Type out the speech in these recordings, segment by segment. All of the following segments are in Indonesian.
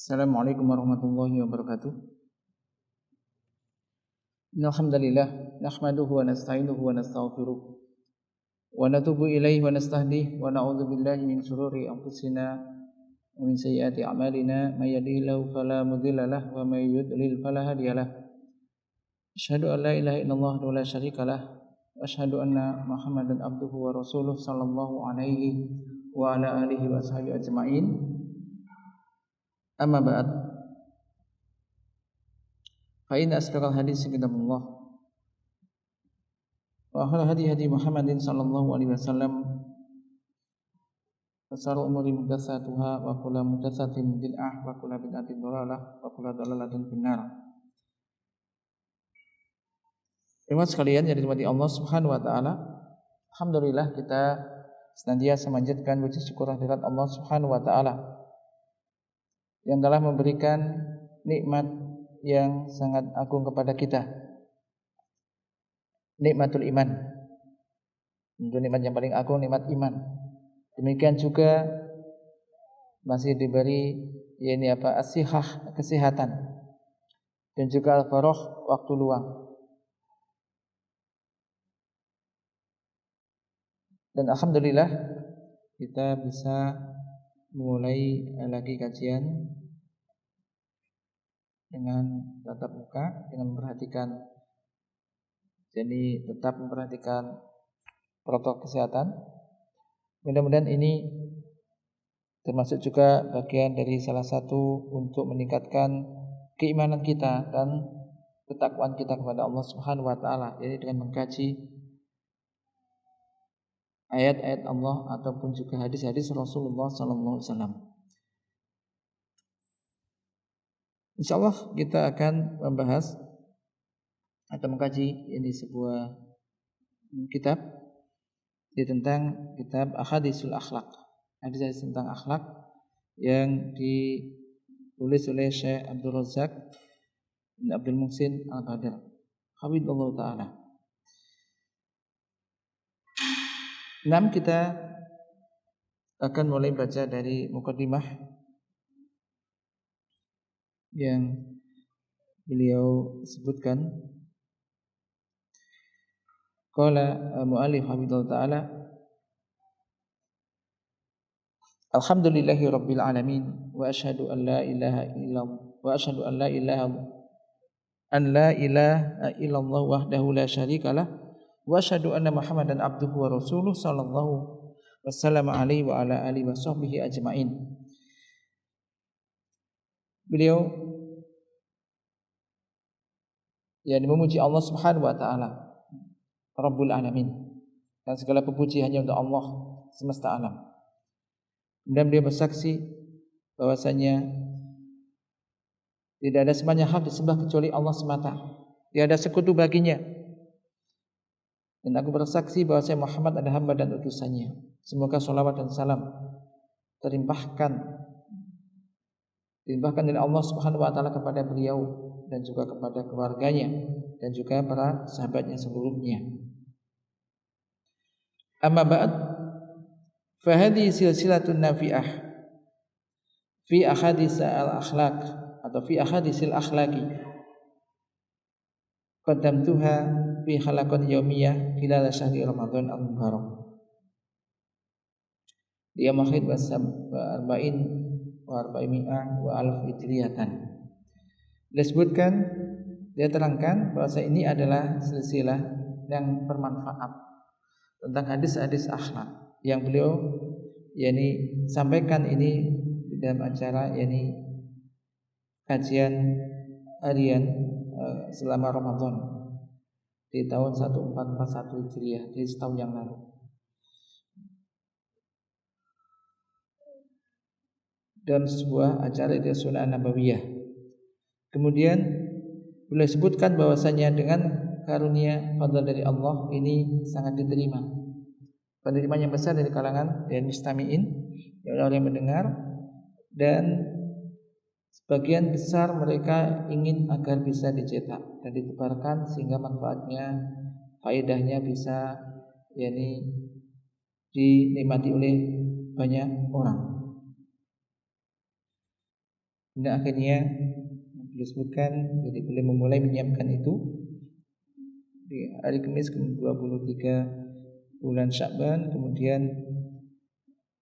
Assalamualaikum warahmatullahi wabarakatuh. Alhamdulillah nahmaduhu wa nasta'inuhu wa nastaghfiruh wa natubu ilaihi wa nastahdihi wa na'udzu billahi min shururi anfusina wa min sayyiati a'malina may yahdihillahu fala mudilla lahu wa may yudlil fala hadiya lahu. Asyhadu an la ilaha illallah wa la syarika lah wa asyhadu anna Muhammadan abduhu wa rasuluh sallallahu alaihi wa ala alihi wa sahbihi ajma'in. Amma ba'd. Fa inna asdaqal hadits kitabullah wa khairal hadi Muhammadin sallallahu alaihi wasallam wa syarrul umuri muhdatsatuha wa kullu muhdatsatin bid'ah wa kullu bid'atin dhalalah wa kullu dhalalatin finnar. Jemaah sekalian yang dirahmati Allah Subhanahu wa taala, alhamdulillah kita senantiasa memanjatkan puji syukur kehadirat Allah Subhanahu wa taala yang telah memberikan nikmat yang sangat agung kepada kita, nikmatul iman. Itu nikmat yang paling agung, nikmat iman. Demikian juga masih diberi as-sihah, kesehatan, dan juga al-farah, waktu luang. Dan alhamdulillah kita bisa mulai lagi kajian dengan tatap muka, dengan memperhatikan, jadi tetap memperhatikan protokol kesehatan. Mudah-mudahan ini termasuk juga bagian dari salah satu untuk meningkatkan keimanan kita dan ketakwaan kita kepada Allah Subhanahu wa taala, yaitu dengan mengkaji ayat-ayat Allah ataupun juga hadis-hadis Rasulullah sallallahu alaihi wasallam. Insyaallah kita akan membahas atau mengkaji ini sebuah kitab tentang kitab Ahadisul Akhlaq. Hadis tentang akhlak yang ditulis oleh Syekh Abdul Razak bin Abdul Muhsin Al-Badr, hafizallahu taala. Kita akan mulai baca dari muqaddimah yang beliau sebutkan. Qala mu'allif hafizallahu ta'ala, alhamdulillahi rabbil alamin wa asyhadu an la ilaha illallah wahdahu la syarikalah wa asyhadu anna Muhammadan abduhu wa rasuluh sallallahu wasallam alaihi wa ala alihi wa sahbihi ajma'in. Beliau memuji Allah Subhanahu wa taala, Rabbul alamin, dan segala puji hanya untuk Allah semesta alam. Dan beliau bersaksi bahwasanya tidak ada sembahyang hak disembah kecuali Allah semata, tidak ada sekutu baginya. Dan aku bersaksi bahwa Muhammad adalah hamba dan utusannya. Semoga salawat dan salam dilimpahkan dari Allah Subhanahu wa taala kepada beliau dan juga kepada keluarganya dan juga para sahabatnya seluruhnya. Amma ba'd, fa hadhihi silsilatun nafi'ah fi ahadits al-akhlaq atau fi ahadisil akhlaqi qaddamtuha fi halaqat yaumiyah khilal syahri Ramadan al-mubarak. Dia makhid arba'in wa arba'imi'ah wa alf hijriyatan. Disebutkan, dia terangkan bahwa ini adalah silsilah yang bermanfaat tentang hadis-hadis akhlak yang beliau sampaikan ini di dalam acara kajian harian selama Ramadan di tahun 1441 Hijriah, di setahun yang lalu. Dan sebuah acara di Sunnah Nabawiyah. Kemudian beliau sebutkan bahwasanya dengan karunia fadl dari Allah ini sangat diterima, penerimaan yang besar dari kalangan dan mustami'in, orang yang mendengar, dan sebagian besar mereka ingin agar bisa dicetak dan ditebarkan sehingga manfaatnya, faedahnya bisa dinikmati oleh banyak orang. Dan akhirnya disebutkan, jadi beliau memulai menyiapkan itu di hari Kamis 23 bulan Sya'ban, kemudian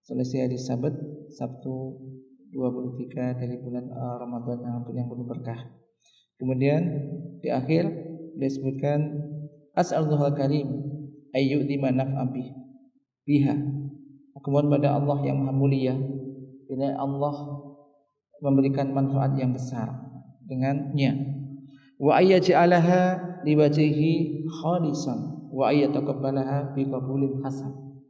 selesai hari Sabat, Sabtu 23 dari bulan Ramadan yang penuh berkah. Kemudian di akhir disebutkan as'alullahal karim ayyu'dima naf'a biha. Aku mohon pada Allah yang Maha Mulia, bila Allah memberikan manfaat yang besar dengannya. Wa ayyaj'alaha liwajhihi khalisan wa ayyataqabbalaha biqabulin hasan.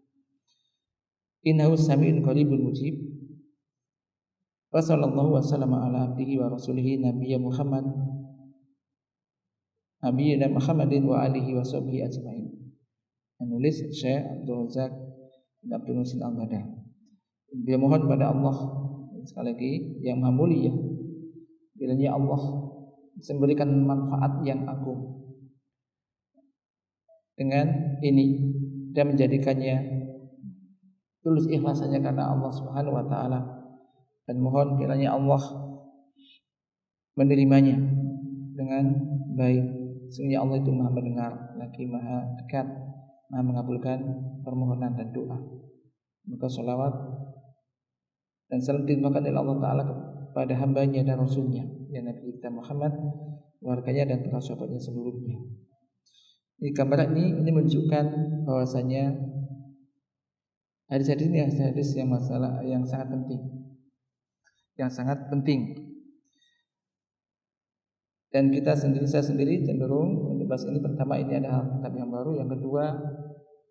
Innahu sami'un qaribun mujib. Wa sallallahu wa sallama ala abdihi wa rasulihi nabiyyina Muhammadin wa alihi wa sahbihi ajma'in. Menulis Syekh Abdul Razak bin Abdul Muhsin Al-Badar. Dia mohon pada Allah sekali lagi yang Maha Mulia, kiranya Allah bisa memberikan manfaat yang agung dengan ini dan menjadikannya tulus ikhlas hanya karena Allah Subhanahu wa taala, dan mohon kiranya Allah menerimanya dengan baik. Sesungguhnya Allah itu Maha mendengar lagi Maha dekat, Maha mengabulkan permohonan dan doa. Maka salawat dan salam dilimpahkan oleh Allah Ta'ala kepada hambanya dan Rasulnya, ya Nabi kita Muhammad, keluarganya dan para sahabatnya seluruhnya. Di gambaran ini menunjukkan bahwasanya hadis-hadis ini hadis yang masalah yang sangat penting, dan saya sendiri cenderung membahas ini. Pertama, ini adalah kitab yang baru. Yang kedua,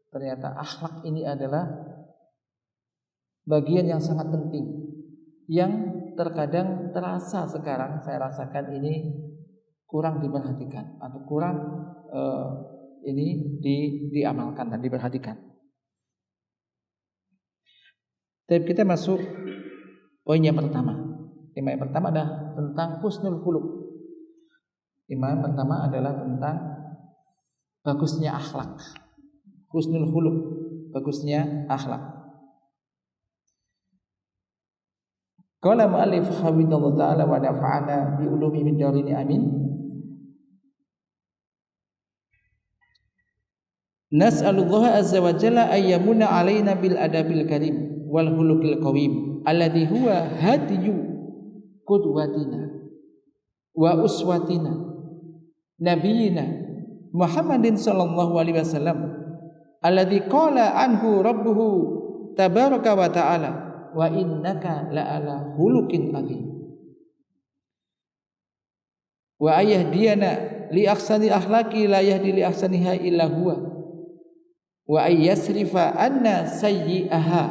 ternyata akhlak ini adalah bagian yang sangat penting, yang terkadang terasa sekarang saya rasakan ini kurang diperhatikan atau kurang diamalkan dan diperhatikan. Tapi kita masuk poin yang pertama. Tema yang pertama adalah tentang husnul khuluq. Tema yang pertama adalah tentang bagusnya akhlak. Husnul khuluq, bagusnya akhlak. Qala mu'allif hafidhahullah ta'ala wa nafa'ana bi ulumi min darini amin. Nas'alullaha azza wa jalla ayyamuna alaina bil adabil karim wal khuluqil qawim alladhi huwa hadiyu qudwatina wa uswatina nabiyina Muhammadin sallallahu alaihi wasallam alladhi qala anhu rabbuhu tabaraka wa ta'ala wa innaka la'ala khuluqin adzim wa ayahdiyana li ahsani akhlaqi la yahdi li ahsaniha illa huwa wa ayyasrifa anna sayyi'aha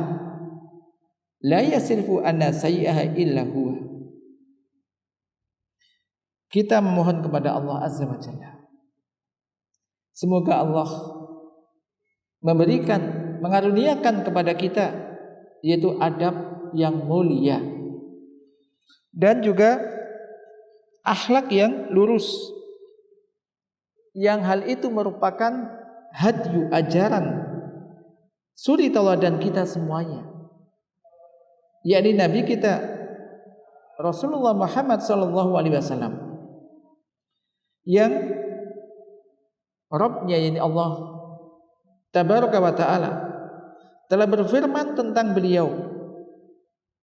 la yasrifu anna sayyi'aha illa huwa. Kita memohon kepada Allah Azza wa Jalla, semoga Allah mengaruniakan kepada kita yaitu adab yang mulia dan juga akhlak yang lurus, yang hal itu merupakan hadyu, ajaran suri tauladan kita semuanya, yakni Nabi kita Rasulullah Muhammad sallallahu alaihi wasallam, yang Rabbnya yakni Allah Tabaraka wa ta'ala telah berfirman tentang beliau,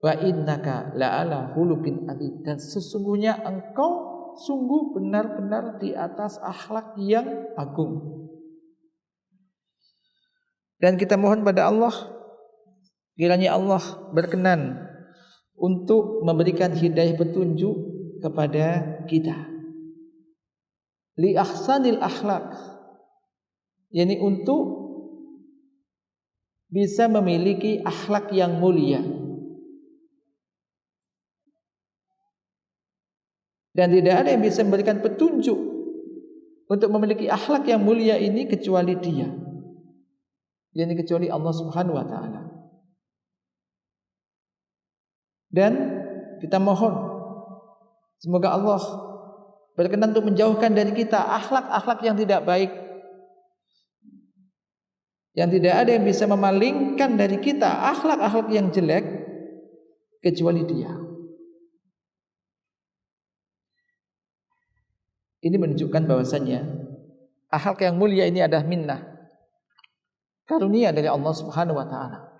wa innaka la'ala khuluqin adzim, dan sesungguhnya engkau sungguh benar-benar di atas akhlak yang agung. Dan kita mohon pada Allah, kiranya Allah berkenan untuk memberikan hidayah petunjuk kepada kita li ahsanil akhlak, yakni untuk bisa memiliki akhlak yang mulia. Dan tidak ada yang bisa memberikan petunjuk untuk memiliki akhlak yang mulia ini kecuali Dia, yakni kecuali Allah Subhanahu wa taala. Dan kita mohon semoga Allah berkenan untuk menjauhkan dari kita akhlak-akhlak yang tidak baik, yang tidak ada yang bisa memalingkan dari kita akhlak-akhlak yang jelek kecuali Dia. Ini menunjukkan bahwasanya akhlak yang mulia ini adalah minnah, karunia dari Allah Subhanahu wa taala.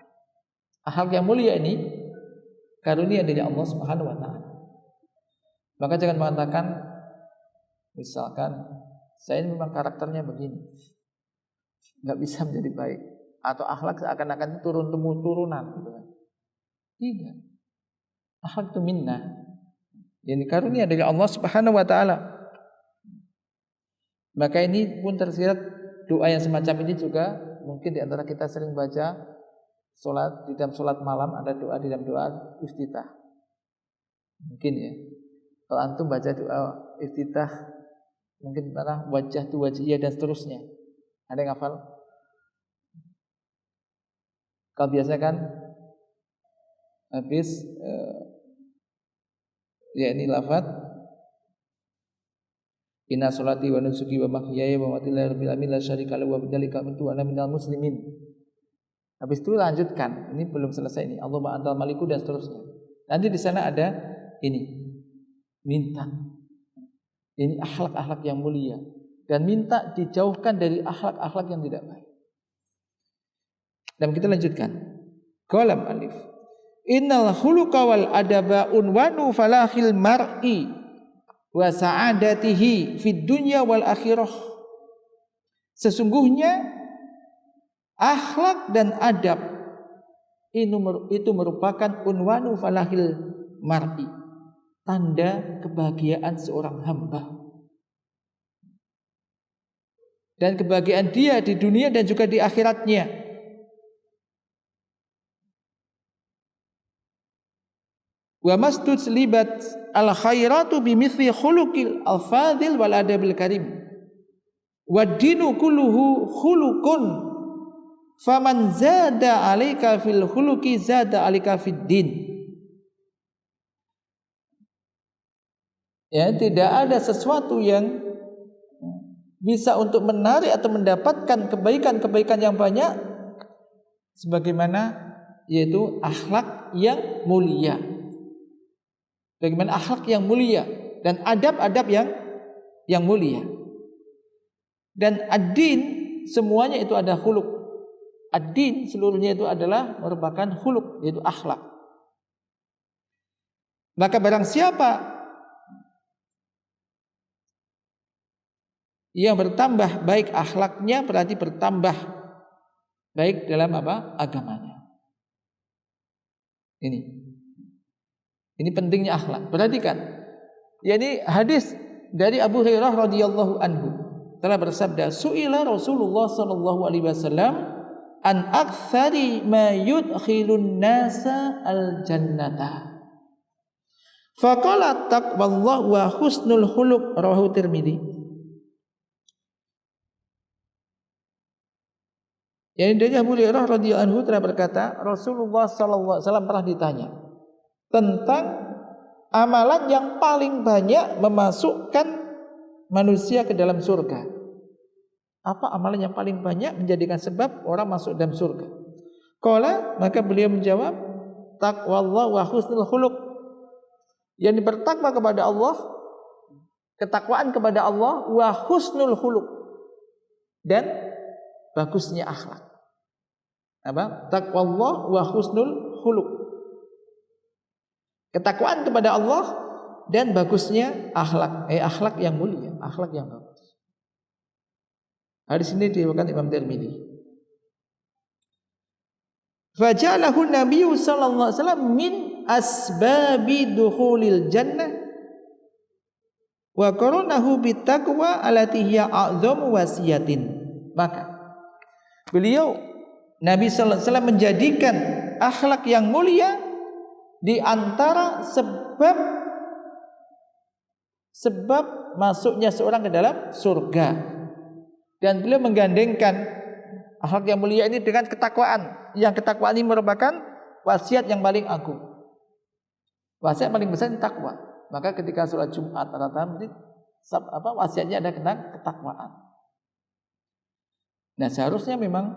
Akhlak yang mulia ini karunia dari Allah Subhanahu wa taala. Maka jangan mengatakan misalkan saya ini memang karakternya begini, nggak bisa menjadi baik, atau akhlak seakan-akan turunan gitu kan. Tidak. Akhlak itu minnah, yani karunia dari Allah Subhanahu wa taala. Maka ini pun tersirat doa yang semacam ini juga mungkin di antara kita sering baca salat, di dalam salat malam ada doa di dalam doa iftitah. Mungkin ya. Kalau antum baca doa iftitah mungkin tentang wajah tu wajhiyah dan seterusnya. Ada yang hafal? Kalau biasa kan habis ya ini lafaz inna sholati wa nusuki wa mahyaya wa mamati lillahi rabbil alamin la syarika lahu wa bidzalika umirtu wa ana minal muslimin. Habis itu lanjutkan. Ini belum selesai ini. Allahumma antal maliku dan seterusnya. Nanti di sana ada ini. Minta. Ini akhlak-akhlak yang mulia dan minta dijauhkan dari akhlak-akhlak yang tidak baik. Dan kita lanjutkan. Qalam alif. Innal khuluqa wal adaba unwanu falahil mar'i wa sa'adatihi fid dunya wal akhirah. Sesungguhnya akhlak dan adab itu merupakan unwanu falahil mar'i, tanda kebahagiaan seorang hamba dan kebahagiaan dia di dunia dan juga di akhiratnya. Wa mastuslibat al khairatu bimithli khuluqil al fadil wal adabil karim. Wad dinu kulluhu khuluqun faman zada 'alaika fil khuluqi zada 'alaika fid din. Ya, tidak ada sesuatu yang bisa untuk menarik atau mendapatkan kebaikan-kebaikan yang banyak sebagaimana yaitu akhlak yang mulia. Bagaimana akhlak yang mulia dan adab-adab yang mulia. Dan ad-din semuanya itu ada khuluq. Ad-din seluruhnya itu adalah merupakan khuluq, yaitu akhlak. Maka barang siapa yang bertambah baik akhlaknya berarti bertambah baik dalam apa? Agamanya. Ini pentingnya akhlak. Perhatikan. Yani hadis dari Abu Hurairah radhiyallahu anhu telah bersabda, "Su'ila Rasulullah sallallahu alaihi wasallam an aktsari ma yudkhilun nasa al-jannata." Faqala taqwallah wa husnul khuluq, rawahu Tirmidzi. Yani dari Abu Hurairah radhiyallahu anhu telah berkata, Rasulullah sallallahu alaihi wasallam pernah ditanya tentang amalan yang paling banyak memasukkan manusia ke dalam surga. Apa amalan yang paling banyak menjadikan sebab orang masuk dalam surga? Qala, maka beliau menjawab, taqwallah wa husnul khuluq. Yang bertakwa kepada Allah, ketakwaan kepada Allah, wa husnul khuluq, dan bagusnya akhlak. Apa? Taqwallah wa husnul khuluq. Ketakwaan kepada Allah dan bagusnya akhlak, akhlak yang mulia, akhlak yang bagus. Hadis ini diriwayatkan Imam Tirmidzi. Fajalahu Nabi sallallahu alaihi wasallam min asbabi dukhulil jannah wa qaranahu bittaqwa allati hiya a'dhamu wasiyatin. Maka beliau Nabi sallallahu alaihi wasallam menjadikan akhlak yang mulia di antara sebab masuknya seorang ke dalam surga. Dan beliau menggandengkan akhlak yang mulia ini dengan ketakwaan. Yang ketakwaan ini merupakan wasiat yang paling agung. Wasiat paling besar ini takwa. Maka ketika sholat Jumat rata-rata wasiatnya ada tentang ketakwaan. Nah, seharusnya memang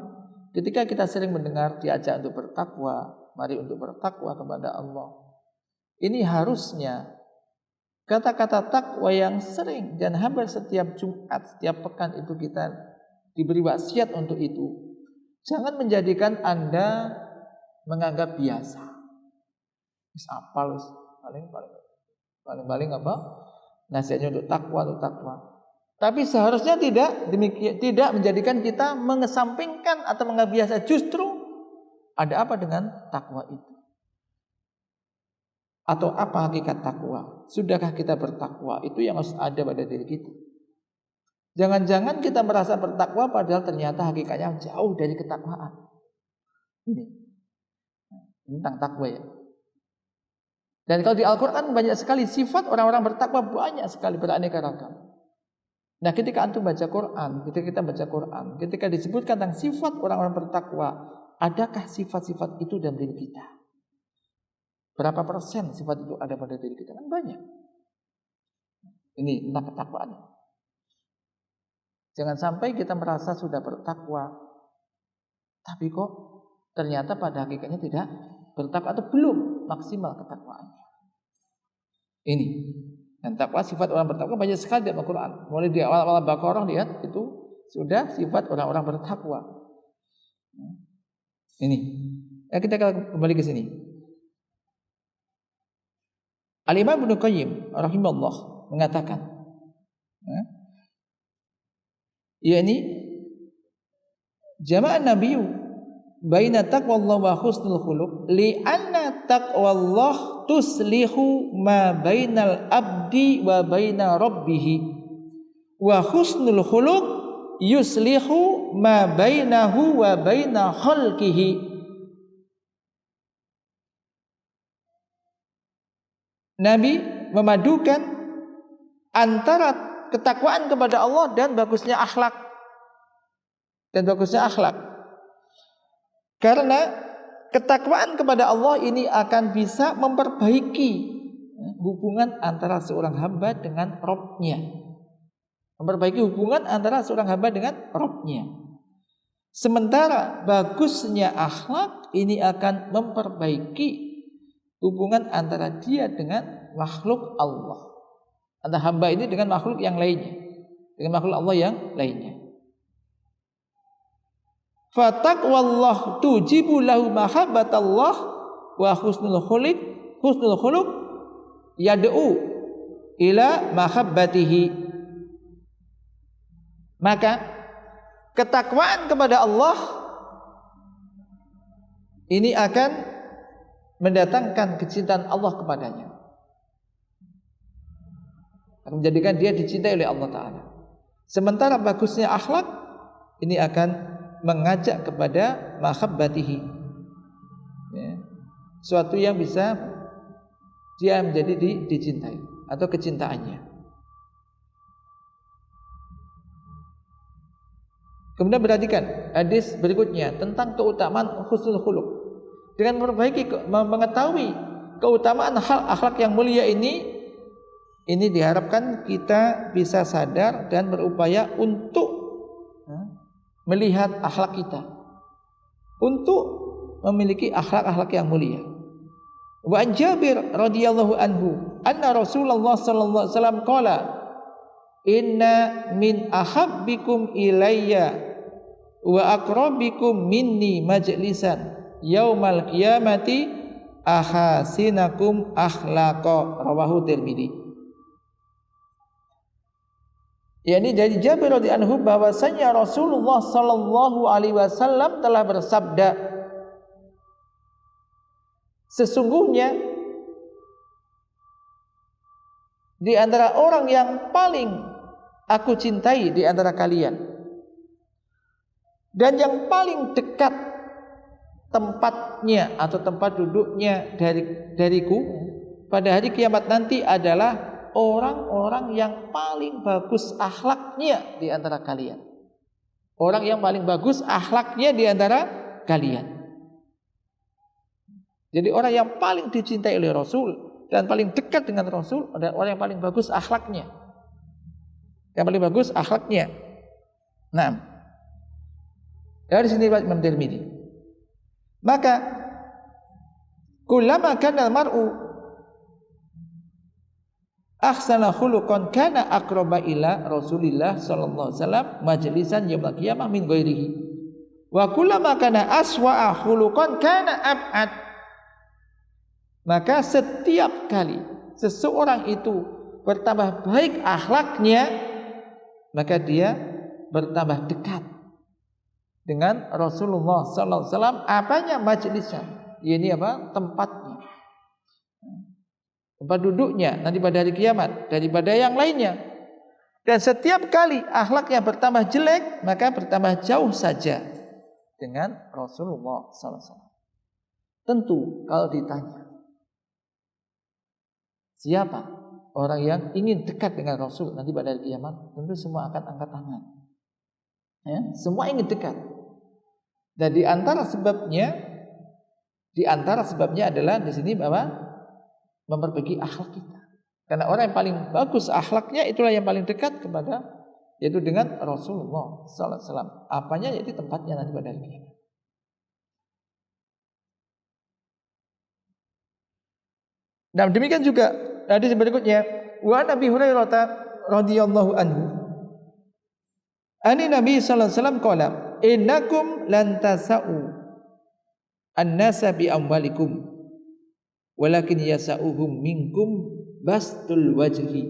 ketika kita sering mendengar diajak untuk bertakwa, mari untuk bertakwa kepada Allah. Ini harusnya kata-kata takwa yang sering dan hampir setiap Jumat, setiap pekan itu kita diberi wasiat untuk itu. Jangan menjadikan Anda menganggap biasa. Wis apal wis paling apa? Nasihatnya untuk takwa. Tapi seharusnya tidak demikian, tidak menjadikan kita mengesampingkan atau menganggap biasa. Justru ada apa dengan takwa itu? Atau apa hakikat takwa? Sudahkah kita bertakwa? Itu yang harus ada pada diri kita. Jangan-jangan kita merasa bertakwa padahal ternyata hakikatnya jauh dari ketakwaan. Ini tentang takwa ya. Dan kalau di Al-Quran banyak sekali sifat orang-orang bertakwa, banyak sekali, beraneka ragam. Nah, ketika antum baca Quran, ketika kita baca Quran, ketika disebutkan tentang sifat orang-orang bertakwa, adakah sifat-sifat itu dalam diri kita? Berapa persen sifat itu ada pada diri kita? Kan banyak. Ini tentang ketakwaan. Jangan sampai kita merasa sudah bertakwa, tapi kok ternyata pada hakikatnya tidak bertakwa atau belum maksimal ketakwaannya. Ini. Dan takwa, sifat orang bertakwa banyak sekali di Al-Quran. Mulai di awal-awal Baqarah lihat itu sudah sifat orang-orang bertakwa. Ini. Kita kembali ke sini. Al-Imam Ibnu Qayyim rahimahullah mengatakan, yakni jama'an nabiyyu baina taqwallah wa husnul khuluq li'anna taqwallah tuslihu ma bainal abdi wa baina rabbih wa husnul khuluq yuslihu ma bainahu wa baina khalqihi. Nabi memadukan antara ketakwaan kepada Allah dan bagusnya akhlak. Karena ketakwaan kepada Allah ini akan bisa memperbaiki hubungan antara seorang hamba dengan Rabb-Nya. Memperbaiki hubungan antara seorang hamba dengan Rabb-Nya. Sementara bagusnya akhlak ini akan memperbaiki hubungan antara dia dengan makhluk Allah, antara hamba ini dengan makhluk yang lainnya, dengan makhluk Allah yang lainnya. Fataqwallah tujibu lahu mahabbatallah wa husnul khuluq yad'u ila mahabbatihi. Maka ketakwaan kepada Allah ini akan mendatangkan kecintaan Allah kepadanya, akan menjadikan dia dicintai oleh Allah Ta'ala. Sementara bagusnya akhlak ini akan mengajak kepada mahabbatihi, suatu yang bisa dia menjadi dicintai atau kecintaannya. Kemudian perhatikan hadis berikutnya tentang keutamaan husnul khuluq. Dengan mengetahui keutamaan hal akhlak yang mulia ini diharapkan kita bisa sadar dan berupaya untuk melihat akhlak kita, untuk memiliki akhlak-akhlak yang mulia. Wa an Jabir radhiyallahu anhu anna Rasulullah sallallahu alaihi wasallam qala inna min ahabbikum ilayya wa aqrabikum minni majlisan yaumal qiyamati ahasinakum akhlaqa, rawahu Tirmidzi. Yani dari Jabir radhiyallahu anhu bahwasanya Rasulullah sallallahu alaihi wasallam telah bersabda, sesungguhnya di antara orang yang paling aku cintai di antara kalian dan yang paling dekat tempatnya atau tempat duduknya dariku pada hari kiamat nanti adalah orang-orang yang paling bagus akhlaknya di antara kalian. Orang yang paling bagus akhlaknya di antara kalian. Jadi orang yang paling dicintai oleh Rasul dan paling dekat dengan Rasul adalah orang yang paling bagus akhlaknya. Yang paling bagus akhlaknya. Nah, dari sini Imam Tirmidzi. Maka kullama kana al-mar'u ahsana khuluqan kana aqraba ila Rasulillah sallallahu alaihi wasallam majlisan yaumil qiyamah min ghairihi wa kullama kana aswa'a khuluqan kana ab'ad. Maka setiap kali seseorang itu bertambah baik akhlaknya, maka dia bertambah dekat dengan Rasulullah sallallahu alaihi wasallam. Apanya? Majlisnya, ini apa? Tempatnya, tempat duduknya nanti pada hari kiamat daripada yang lainnya. Dan setiap kali akhlaknya bertambah jelek, maka bertambah jauh saja dengan Rasulullah sallallahu alaihi wasallam. Tentu kalau ditanya siapa orang yang ingin dekat dengan Rasul nanti pada hari kiamat, tentu semua akan angkat tangan. Ya, semua ingin dekat. Dan di antara sebabnya adalah di sini bahwa memperbaiki akhlak kita. Karena orang yang paling bagus akhlaknya itulah yang paling dekat kepada, yaitu dengan Rasulullah sallallahu alaihi wasallam. Apanya? Yaitu tempatnya nanti pada hari kiamat. Dan demikian juga hadis berikutnya, wa Nabi Hurairah radhiyallahu anhu, ani Nabi sallallahu alaihi wasallam qala, innakum lan tasau an-nasa bi amwalikum walakin yasauhum minkum bastul wajhi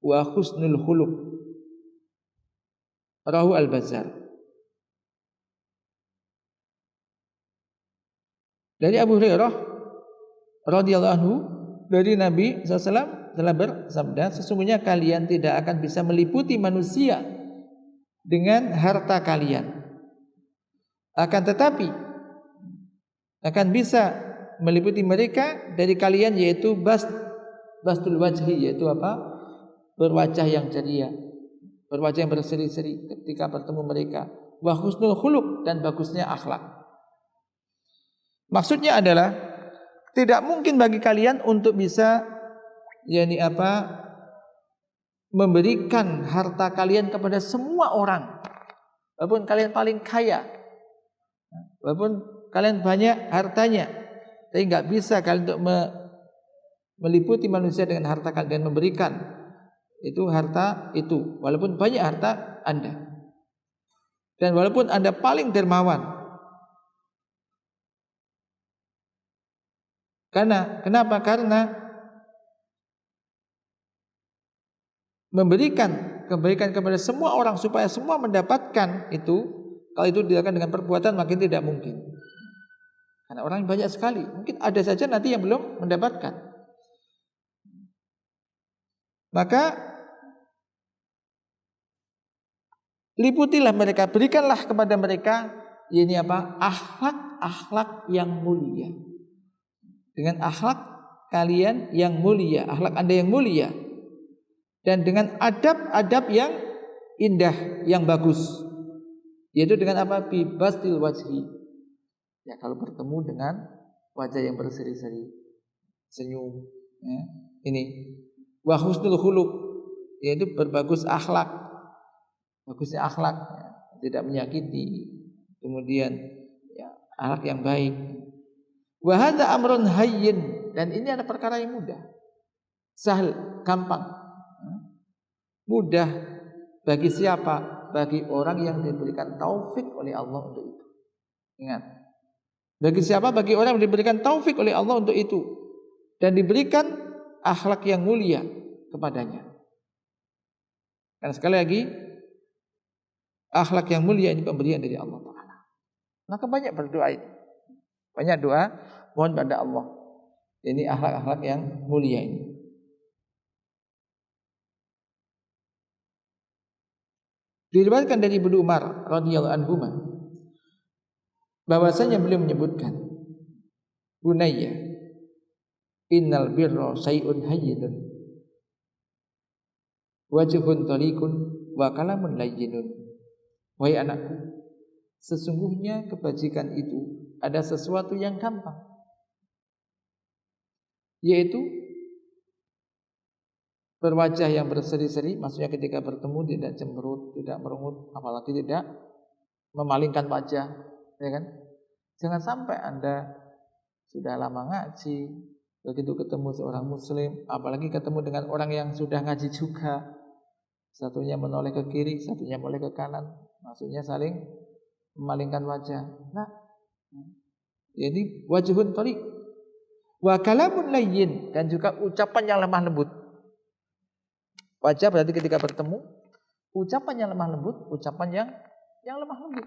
wa husnul khuluq. Rahu al-Bazzar. Dari Abu Hurairah radhiyallahu anhu, dari Nabi SAW telah bersabda, sesungguhnya kalian tidak akan bisa meliputi manusia dengan harta kalian, akan tetapi akan bisa meliputi mereka dari kalian, yaitu bastul wajhi, yaitu apa? Berwajah yang ceria, berwajah yang berseri-seri ketika bertemu mereka, wa husnul khuluq, dan bagusnya akhlak. Maksudnya adalah tidak mungkin bagi kalian untuk bisa memberikan harta kalian kepada semua orang. Walaupun kalian paling kaya, walaupun kalian banyak hartanya, tapi nggak bisa kalian untuk meliputi manusia dengan harta kalian dan memberikan itu harta itu, walaupun banyak harta Anda. Dan walaupun Anda paling dermawan. Kenapa? Karena memberikan kebaikan kepada semua orang supaya semua mendapatkan itu, kalau itu dilakukan dengan perbuatan makin tidak mungkin. Karena orang banyak sekali, mungkin ada saja nanti yang belum mendapatkan. Maka liputilah mereka, berikanlah kepada mereka akhlak yang mulia. Dengan akhlak kalian yang mulia, akhlak Anda yang mulia, dan dengan adab-adab yang indah, yang bagus, yaitu dengan apa? Bibastil wajhi. Ya, kalau bertemu dengan wajah yang berseri-seri, senyum, ya, ini wa husnul khuluq, yaitu berbagus akhlak, bagusnya akhlak, ya, tidak menyakiti, kemudian ya, akhlak yang baik. Wa hadza amrun hayyin, dan ini ada perkara yang mudah, sahal, gampang, mudah bagi siapa? Bagi orang yang diberikan taufik oleh Allah untuk itu. Ingat, bagi siapa? Bagi orang yang diberikan taufik oleh Allah untuk itu dan diberikan akhlak yang mulia kepadanya. Dan sekali lagi, akhlak yang mulia ini pemberian dari Allah Ta'ala. Maka banyak berdoa ini, banyak doa mohon pada Allah. Ini akhlak-akhlak yang mulia ini. Diriwayatkan dari Ibnu Umar radhiyallahu anhu bahwasanya beliau menyebutkan, bunayya innal birra syai'un hayyinun wajhun taliqun wa kalamun layyinun. Wahai anakku, sesungguhnya kebajikan itu ada sesuatu yang gampang, yaitu berwajah yang berseri-seri, maksudnya ketika bertemu tidak cemberut, tidak merengut, apalagi tidak memalingkan wajah, ya kan? Jangan sampai Anda sudah lama ngaji, Begitu ketemu seorang muslim, apalagi ketemu dengan orang yang sudah ngaji juga, satunya menoleh ke kiri, satunya menoleh ke kanan, maksudnya saling memalingkan wajah. Nah, jadi wajhun thariq wa kalamun layyin, dan juga ucapan yang lemah lembut. Wajah berarti ketika bertemu, ucapan yang lemah lembut, ucapan yang lemah lembut,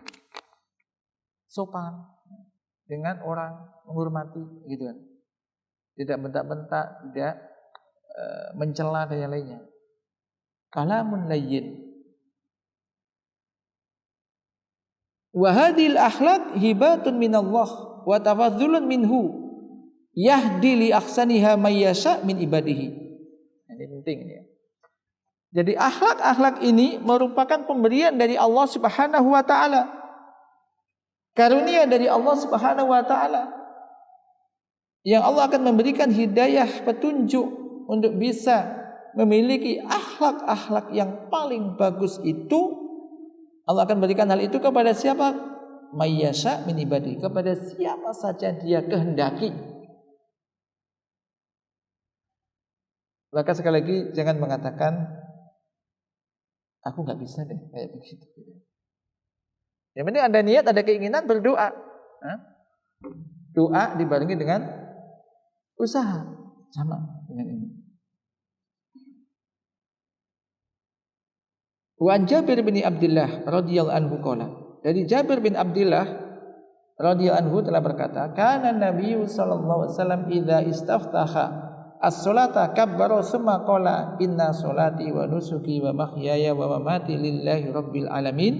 sopan dengan orang, menghormati, gitu kan. Tidak bentak-bentak, tidak mencela dan yang lainnya. Kalamun layyin. Wa hadhil akhlaq hibatun minallah wa tafadzulun minhu yahdi li ahsaniha may yasha min ibadihi. Ini penting ini ya. Jadi akhlak-akhlak ini merupakan pemberian dari Allah Subhanahu wa taala. Karunia dari Allah Subhanahu wa taala. Yang Allah akan memberikan hidayah, petunjuk untuk bisa memiliki akhlak-akhlak yang paling bagus itu. Allah akan berikan hal itu kepada siapa? Mayyasha min ibadi, kepada siapa saja dia kehendaki. Maka sekali lagi jangan mengatakan aku nggak bisa deh kayak begitu. Yang penting ada niat, ada keinginan, berdoa. Doa dibarengi dengan usaha, sama dengan ini. Wa Jabir bin Abdullah radhiyallahu anhu qala, dari Jabir bin Abdullah radhiyallahu anhu telah berkata, kana Nabi sallallahu alaihi wasallam idza istaftaha as-salata kabbara tsumma qala inna salati wa nusuki wa mahyaya wa mamati lillahi rabbil alamin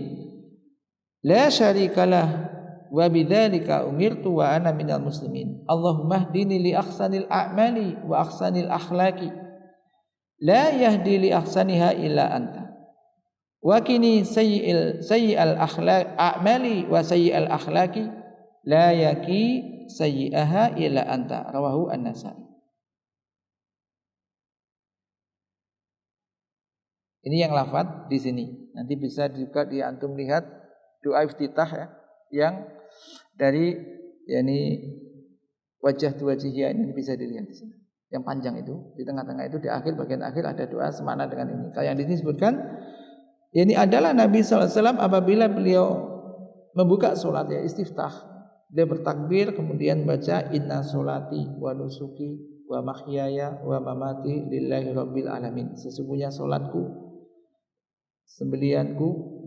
la syarikalah wa bidzalika umirtu wa ana minal muslimin. Allahumma hdini li ahsanil a'mali wa ahsanil akhlaqi la yahdi li ahsaniha illa anta. Wa kini sayyi'al akhlaq a'mali wa sayyi'al akhlaqi la yaki sayyi'aha illa anta. Rawahu An-Nasa'i. Ini yang lafaz di sini. Nanti bisa juga antum lihat doa iftitah ya, yang dari yakni wajah wajhiyah ini bisa dilihat di sini. Yang panjang itu, di tengah-tengah itu, di akhir bagian akhir ada doa semana dengan ini. Kayak yang di sini disebutkan, ini adalah Nabi SAW apabila beliau membuka sholat ya istiftah, dia bertakbir kemudian baca inna sholati wa nusuki wa mahyaya wa mamati lillahi rabbil alamin. Sesungguhnya sholatku, sembelihanku,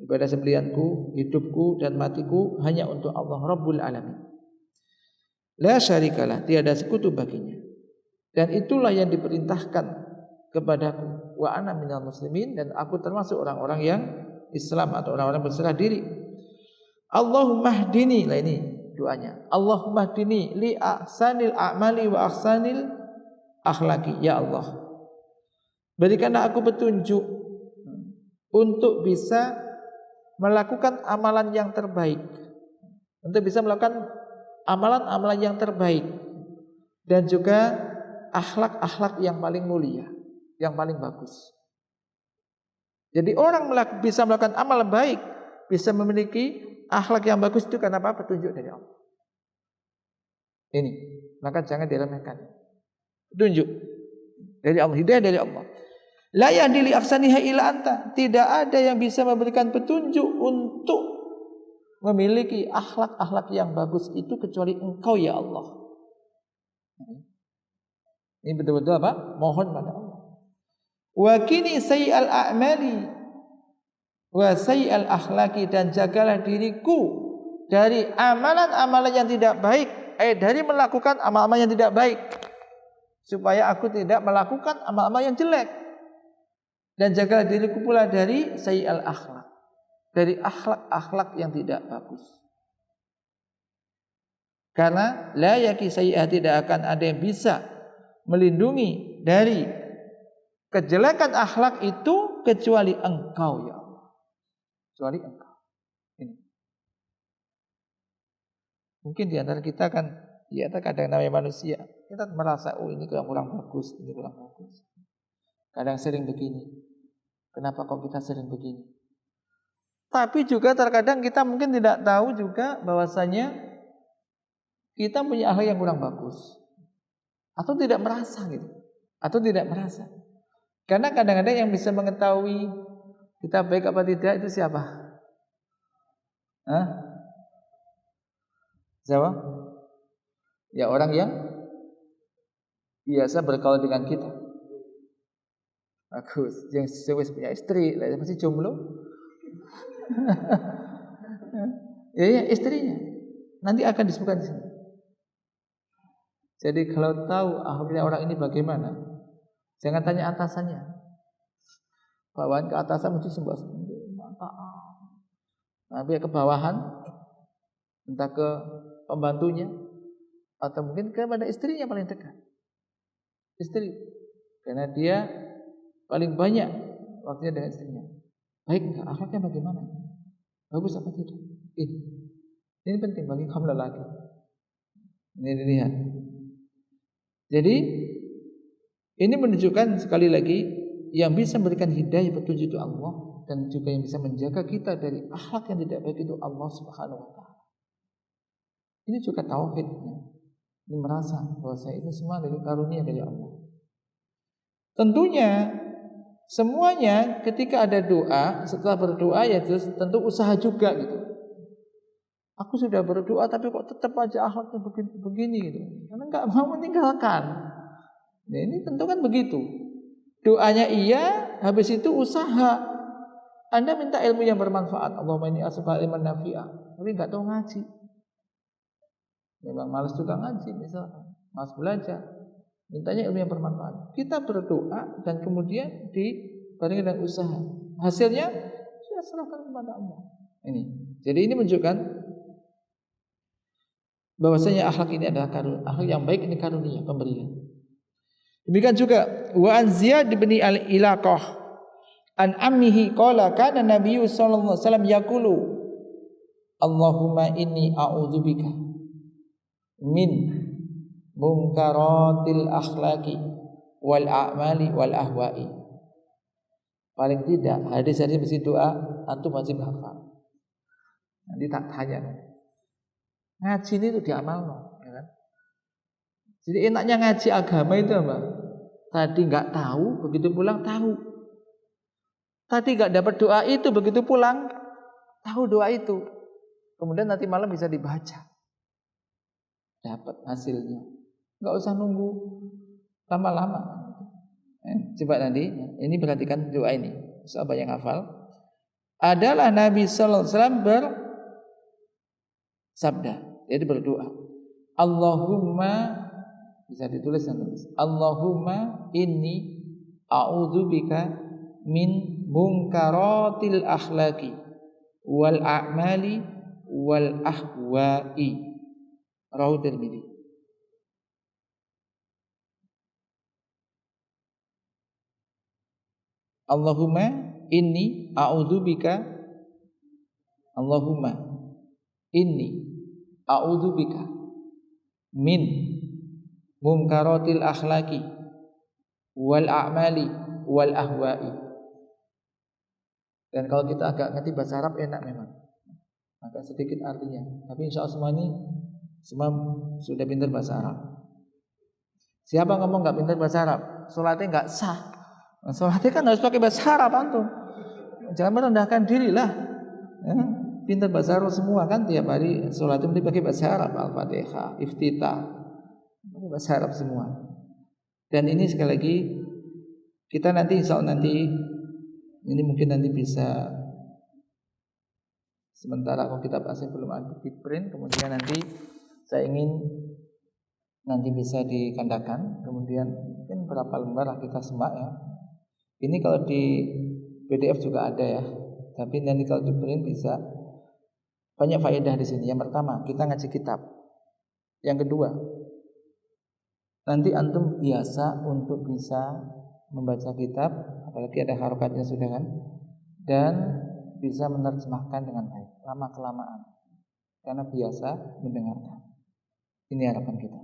ibadah sembelihanku, hidupku dan matiku hanya untuk Allah Rabbul Alamin. La syarikalah, tiada sekutu baginya. Dan itulah yang diperintahkan kepadaku. Wa ana minal muslimin, dan aku termasuk orang-orang yang Islam atau orang-orang berserah diri. Allahumma hdini, lah ini doanya. Allahumma hdini li ahsanil a'mali wa ahsanil akhlaqi. Ya Allah, berikanlah aku petunjuk untuk bisa melakukan amalan yang terbaik, untuk bisa melakukan amalan-amalan yang terbaik, dan juga akhlak-akhlak yang paling mulia, yang paling bagus. Jadi orang bisa melakukan amal baik, bisa memiliki akhlak yang bagus itu karena apa? Petunjuk dari Allah. Ini, maka jangan diremehkan. Petunjuk dari Allah, hidayah dari Allah. La yahdi li ahsaniha illa anta. Tidak ada yang bisa memberikan petunjuk untuk memiliki akhlak-akhlak yang bagus itu kecuali Engkau ya Allah. Ini betul-betul apa? Mohon pada Allah. Wa kini sayyi'al a'mali wa sayyi'al akhlaqi, dan jagalah diriku dari amalan-amalan yang tidak baik, dari melakukan amal-amal yang tidak baik, supaya aku tidak melakukan amal-amal yang jelek. Dan jagalah diriku pula dari sayyi'al akhlaq, dari akhlak-akhlak yang tidak bagus. Karena la yaki sayyi'ah, tidak akan ada yang bisa melindungi dari kejelekan akhlak itu kecuali Engkau ya Allah. Kecuali Engkau. Ini. Mungkin di antara kita kan, ya kadang namanya manusia, kita merasa ini kurang bagus, ini kurang bagus. Kadang sering begini. Kenapa kok kita sering begini? Tapi juga terkadang kita mungkin tidak tahu juga bahwasanya kita punya akhlak yang kurang bagus. atau tidak merasa gitu, atau tidak merasa. Karena kadang-kadang yang bisa mengetahui kita baik apa tidak itu siapa? Hah? Siapa? Ya orang yang biasa bergaul dengan kita. Bagus. Yang punya istri, lah masih jomblo. Ya istrinya. Nanti akan disebutkan di sini. Jadi kalau tahu akhirnya orang ini bagaimana, jangan tanya atasannya. Bawaan ke atasan mesti sembah. Tapi ke bawahan, entah ke pembantunya, atau mungkin kepada istrinya paling dekat. Istri, karena dia paling banyak waktunya dengan istrinya. Baik enggak? Akhlaknya bagaimana? Bagus apa tidak? Ini penting bagi kaum lelaki. Ini dilihat. Jadi ini menunjukkan sekali lagi yang bisa memberikan hidayah petunjuk itu Allah, dan juga yang bisa menjaga kita dari akhlak yang tidak baik itu Allah Subhanahu wa taala. Ini juga tauhidnya. Ini merasa bahwa saya ini semua dari karunia dari Allah. Tentunya semuanya ketika ada doa, setelah berdoa ya terus tentu usaha juga gitu. Aku sudah berdoa tapi kok tetap aja akhlaknya begini gitu. Karena enggak mau meninggalkan. Nah, ini tentu kan begitu. Doanya iya, habis itu usaha. Anda minta ilmu yang bermanfaat. Allahumma inni as'aluka ilman nafi'ah. Tapi enggak tahu ngaji. Memang malas juga ngaji misalkan, malas belajar. Mintanya ilmu yang bermanfaat. Kita berdoa dan kemudian dibarengi dengan usaha. Hasilnya saya serahkan kepada Allah. Ini. Jadi ini menunjukkan bahwasanya akhlak ini adalah karunia. Akhlak yang baik ini karunia, pemberian. Demikian juga wa an Ziyad bin al-Ilaqah an ammihi qala kana Nabi sallallahu alaihi wasallam yaqulu Allahumma inni a'udzubika min munkaratil akhlaqi wal a'mali wal ahwa'i. Paling tidak hadis-hadis mesti doa antum wajib hafal. Nanti tak tanya. Ngaji ini itu diamalno, ya kan? Jadi enaknya ngaji agama itu apa? Tadi enggak tahu, begitu pulang tahu. Tadi enggak dapat doa itu, begitu pulang tahu doa itu. Kemudian nanti malam bisa dibaca. Dapat hasilnya. Enggak usah nunggu lama-lama. Coba nanti ini perhatikan doa ini. Sahabat yang hafal. Adalah Nabi sallallahu alaihi wasallam bersabda, jadi berdoa. Allahumma, bisa ditulis dan tulis. Allahumma inni a'udzubika min munkaratil akhlaqi wal a'mali wal ahwa'i. Rawahu Tirmidzi. Allahumma inni a'udzubika Allahumma inni a'udzubika min munkaratil akhlaqi wal a'mali wal ahwa'i. Dan kalau kita agak ngerti bahasa Arab enak memang, agak sedikit artinya. Tapi insya Allah semua ini semua sudah pintar bahasa Arab. Siapa ngomong nggak pintar bahasa Arab, sholatnya nggak sah. Sholatnya kan harus pakai bahasa Arab antum. Jangan merendahkan diri lah. Pintar bahasa Arab semua kan, tiap hari sholatnya mesti pakai bahasa Arab, Al-Fatihah, Iftitah, bahasa Arab semua. Dan ini sekali lagi kita nanti insya Allah nanti ini mungkin nanti bisa sementara kalau kitab asli belum ada di print, kemudian nanti saya ingin nanti bisa dikandakan, kemudian mungkin berapa lembar lah kita semak ya. Ini kalau di PDF juga ada ya, tapi nanti kalau di print bisa banyak faedah di sini. Yang pertama kita ngaji kitab, yang kedua nanti antum biasa untuk bisa membaca kitab, apalagi ada harokatnya sudah kan, dan bisa menerjemahkan dengan baik lama kelamaan karena biasa mendengarkan. Ini harapan kita.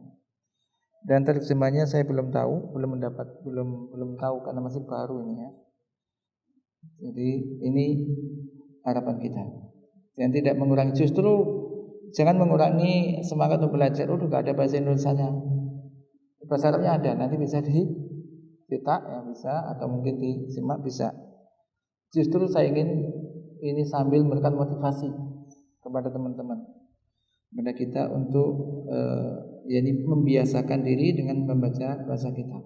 Dan terjemahnya saya belum tahu, belum tahu karena masih baru ini ya. Jadi ini harapan kita. Dan tidak mengurangi, justru jangan mengurangi semangat untuk belajar. Udah gak ada bahasa Indonesianya. bahasa Arabnya ada, nanti bisa dicetak ya bisa, atau mungkin disimak bisa. Justru saya ingin ini sambil memberikan motivasi kepada teman-teman, kepada kita untuk jadi membiasakan diri dengan membaca bahasa kitab.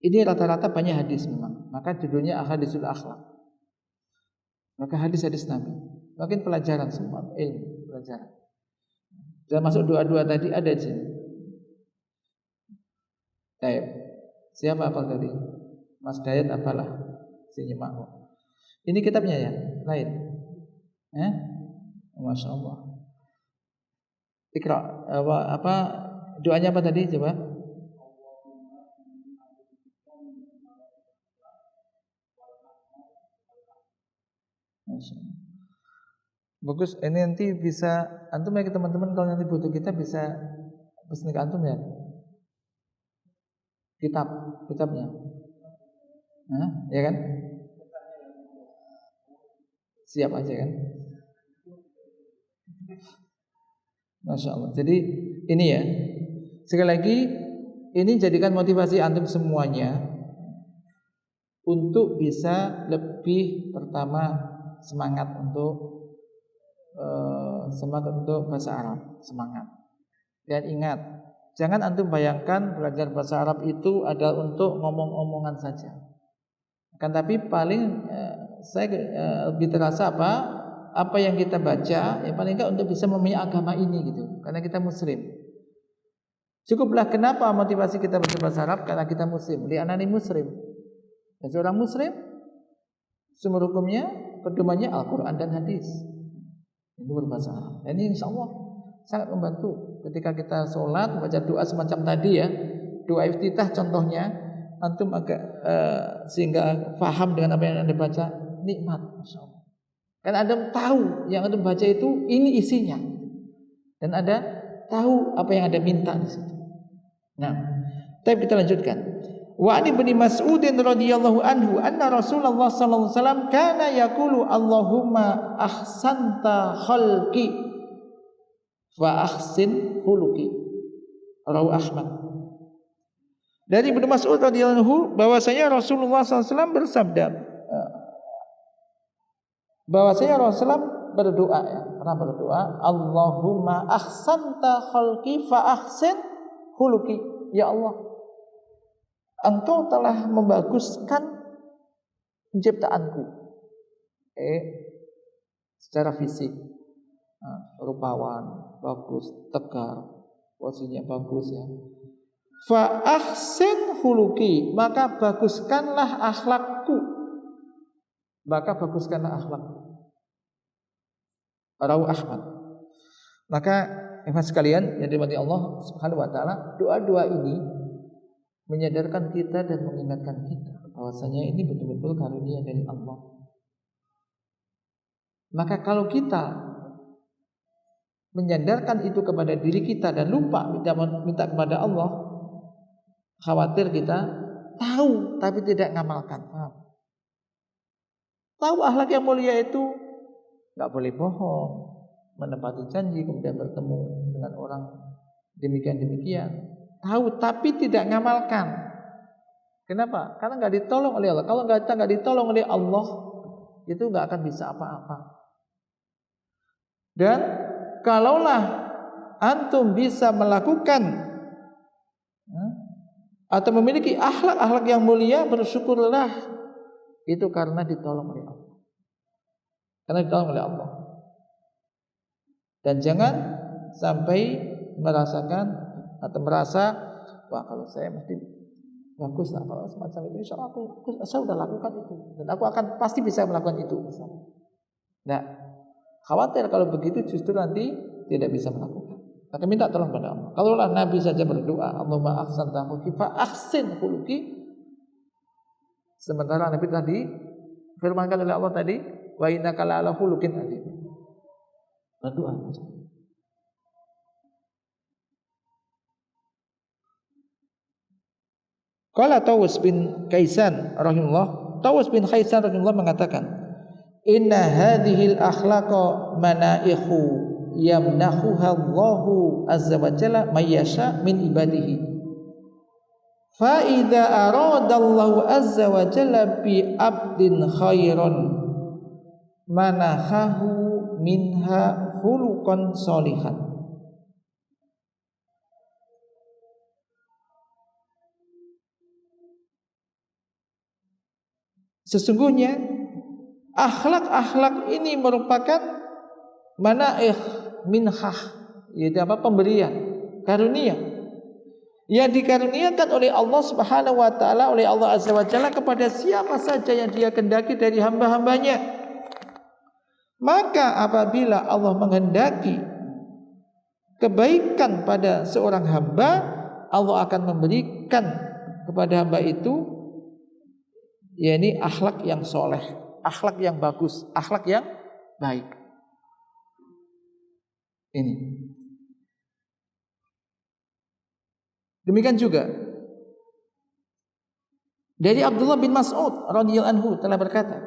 Ini rata-rata banyak hadis memang, maka judulnya Ahadisul Akhlak. Maka hadis-hadis Nabi, makin pelajaran semua ilmu pelajaran. Dan masuk doa-doa tadi ada di sini. Baik. Siapa apa tadi? Mas Dayat apalah? Sini makmu. Ini kitabnya ya, lain. Masya Allah. Ikra. Apa doanya apa tadi coba? Bagus. Ini nanti bisa antum ya teman-teman, kalau nanti butuh kita bisa pesan ke antum ya. Kitabnya. Ya kan? Siap aja kan? Masya Allah. Jadi ini ya, sekali lagi ini jadikan motivasi antum semuanya untuk bisa lebih pertama semangat untuk bahasa Arab, semangat. Dan ingat, jangan antum bayangkan belajar bahasa Arab itu adalah untuk ngomong-ngomongan saja. Kan tapi paling saya lebih terasa apa yang kita baca, ya paling enggak untuk bisa memahami agama ini gitu. Karena kita muslim. Cukuplah kenapa motivasi kita belajar bahasa Arab, karena kita muslim. Li'anani muslim. Dan seorang muslim sumber hukumnya pedomannya Al-Qur'an dan hadis. Itu berbahasa Arab. Dan ini insyaallah sangat membantu ketika kita sholat membaca doa semacam tadi ya. Doa iftitah contohnya, antum agak sehingga paham dengan apa yang Anda baca, nikmat, Masya Allah. Karena Anda tahu yang Anda baca itu ini isinya, dan Anda tahu apa yang Anda minta di situ. Nah, tapi kita lanjutkan. Wa an ibni Mas'udin radhiyallahu anhu anna Rasulullah sallallahu alaihi wasallam kana yaqulu Allahumma ahsanta khalqi wa ahsin khuluqi. Rawahu Ahmad. Dari Ibnu Mas'ud radhiyallahu anhu bahwasanya Rasulullah SAW bersabda, bahwasanya Rasulullah berdoa ya, pernah berdoa, Allahumma ahsanta khalqi fa ahsin khuluqi. Ya Allah, Engkau telah membaguskan penciptaanku, secara fisik, rupawan, bagus, tegar, posisinya bagus ya. Fa ahsin khuluqi, maka baguskanlah akhlakku. Maka baguskanlah akhlakku. Rawahu Ahmad. Maka ikhwan sekalian yang dirahmati Allah Subhanahu wa taala, doa-doa ini menyadarkan kita dan mengingatkan kita bahwasanya ini betul-betul karunia dari Allah. Maka kalau kita menyandarkan itu kepada diri kita dan lupa minta kepada Allah, khawatir kita tahu tapi tidak ngamalkan. Tahu akhlak yang mulia itu nggak boleh bohong, menepati janji, kemudian bertemu dengan orang demikian. Tahu tapi tidak ngamalkan. Kenapa? Karena nggak ditolong oleh Allah. Kalau kita nggak ditolong oleh Allah, itu nggak akan bisa apa-apa. Dan kalaulah antum bisa melakukan atau memiliki akhlak-akhlak yang mulia, bersyukurlah, itu karena ditolong oleh Allah. Karena ditolong oleh Allah. Dan jangan sampai merasakan atau merasa, wah kalau saya mesti bagus lah kalau semacam itu, insya Allah saya sudah lakukan itu dan aku akan pasti bisa melakukan itu. Nah, khawatir kalau begitu justru nanti tidak bisa melakukan. Maka minta tolong pada Allah. Kalaulah Nabi saja berdoa, Allahumma ahsanta khuluqi fa ahsin khuluqi, sementara Nabi tadi firmankan oleh Allah tadi, wa innaka la'ala khuluqin adzim. Berdoa. Qala Tawus bin Kaisan rahimahullah, Tawus bin Kaisan rahimahullah mengatakan, inna hadhil akhlaqa manaihu yamnahuha Allahu azza wa jalla may yasha min ibadihi. Fa idza arada Allahu azza wa jalla bi abdin khairan manahahu minha khuluqan sholihan. Sesungguhnya akhlak-akhlak ini merupakan manaih, minhah, yaitu apa? Pemberian, karunia yang dikaruniakan oleh Allah Subhanahu wa taala, oleh Allah Azza wa Jalla kepada siapa saja yang Dia kehendaki dari hamba-hambanya. Maka apabila Allah menghendaki kebaikan pada seorang hamba, Allah akan memberikan kepada hamba itu yakni akhlak yang soleh, akhlak yang bagus, akhlak yang baik. Ini. Demikian juga dari Abdullah bin Mas'ud radhiyallahu anhu telah berkata,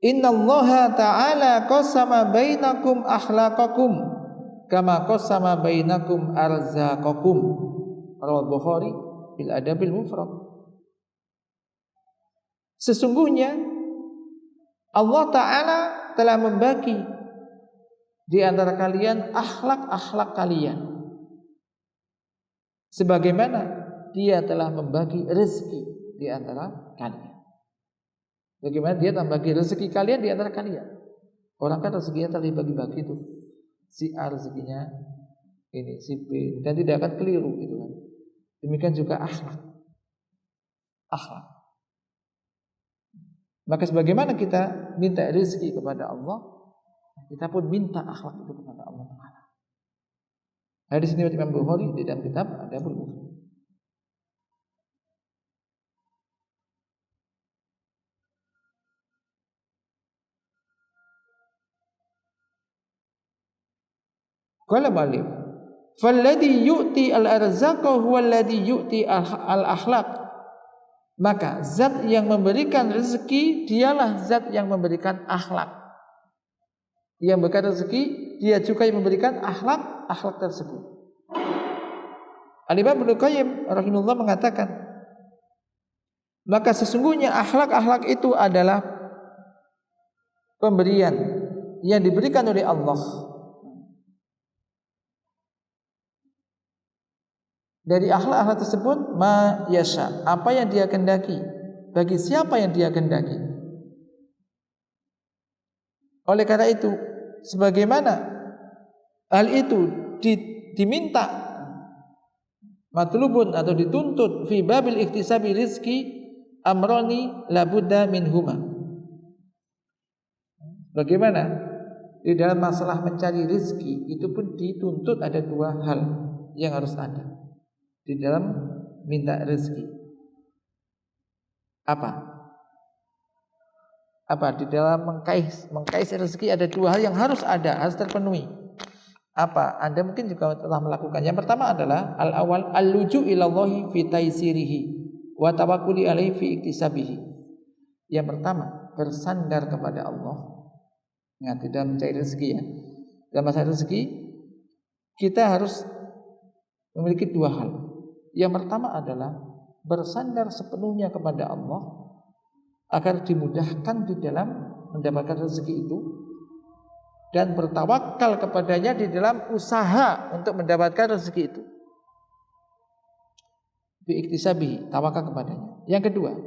Innallaha ta'ala qasama bainakum akhlaqakum kama qasama bainakum arzaqakum. Rawal Bukhari fil Adabil Mufrad. Sesungguhnya Allah Ta'ala telah membagi di antara kalian akhlak-akhlak kalian sebagaimana Dia telah membagi rezeki di antara kalian. Bagaimana Dia telah membagi rezeki kalian di antara kalian. Orang kan rezekinya telah dibagi-bagi itu. Si A rezekinya ini, si B, dan tidak akan keliru gitu kan. Demikian juga akhlak. Akhlak. Maka sebagaimana kita minta rezeki kepada Allah, kita pun minta akhlak itu kepada Allah Taala. Hadis ini Imam Bukhari di dalam kitab Adabul Mufrad. Qala Malik, "Falladhi yu'ti al-arzaqa huwa alladhi yu'ti al-akhlaq." Maka zat yang memberikan rezeki dialah zat yang memberikan akhlak. Yang memberikan rezeki dia juga yang memberikan akhlak tersebut. Al-Imam Ibnu Qayyim rahimahullah mengatakan, maka sesungguhnya akhlak-akhlak itu adalah pemberian yang diberikan oleh Allah. Dari akhlak-akhlak tersebut ma yasha, apa yang Dia kehendaki, bagi siapa yang Dia kehendaki. Oleh karena itu, sebagaimana hal itu diminta matlubun atau dituntut fi babil iktisabi rizki amroni labudda minhuma. Bagaimana di dalam masalah mencari rizki itu pun dituntut ada dua hal yang harus ada di dalam minta rezeki. Apa di dalam mengkais rezeki ada dua hal yang harus ada, harus terpenuhi. Apa? Anda mungkin juga telah melakukan. Yang pertama adalah al-awwal al-luju ilallahi fi taysirihi wa tawakkuli alaihi fi iktisabihi. Yang pertama, bersandar kepada Allah. Ingat, di dalam mencari rezeki ya. Dalam masalah rezeki kita harus memiliki dua hal. Yang pertama adalah bersandar sepenuhnya kepada Allah agar dimudahkan di dalam mendapatkan rezeki itu, dan bertawakal kepadanya di dalam usaha untuk mendapatkan rezeki itu. Biiktisabi, tawakal kepadanya. Yang kedua,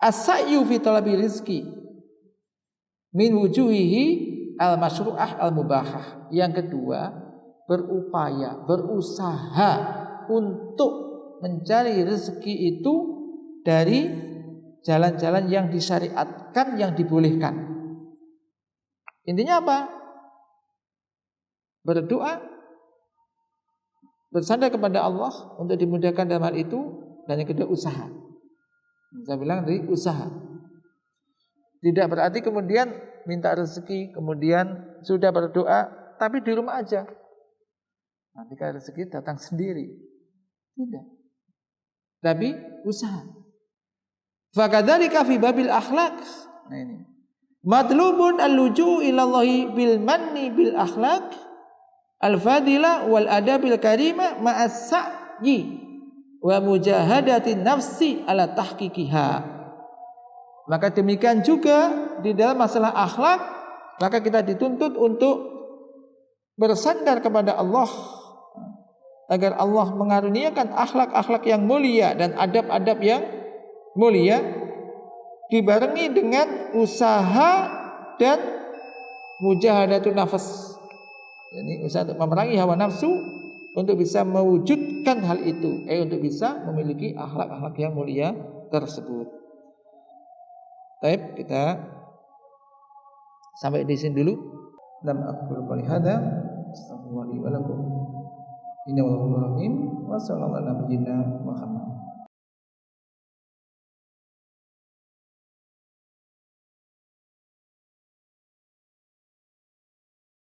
as-sa'yu fi talabi rizki min wujuhihi al-masyru'ah al-mubahah. Yang kedua, berupaya, berusaha untuk mencari rezeki itu dari jalan-jalan yang disyariatkan, yang dibolehkan. Intinya apa? Berdoa, bersandar kepada Allah untuk dimudahkan dalam hal itu, dan yang kedua usaha. Saya bilang dari usaha. Tidak berarti kemudian minta rezeki, kemudian sudah berdoa, tapi di rumah aja. Nanti kalau rezeki datang sendiri. Tidak. Tapi usaha. Fakadzalika fi babil akhlak. Nah ini. Matlubun al-luju' ilallahi bil manni bil akhlaq al-fadila wal adabil karima ma'as sa'yi wa mujahadatin nafsi ala tahqiqiha. Maka demikian juga di dalam masalah akhlak, maka kita dituntut untuk bersandar kepada Allah agar Allah mengaruniakan akhlak-akhlak yang mulia dan adab-adab yang mulia, dibarengi dengan usaha dan mujahadatun nafas. Jadi usaha untuk memerangi hawa nafsu untuk bisa mewujudkan hal itu, untuk bisa memiliki akhlak-akhlak yang mulia tersebut. Baik, kita sampai di sini dulu. Dan aku qouli hadza, astaghfirullahi wa lakum. Innahu ghafurur rahim. Wa sallallahu ala nabiyyina Muhammad.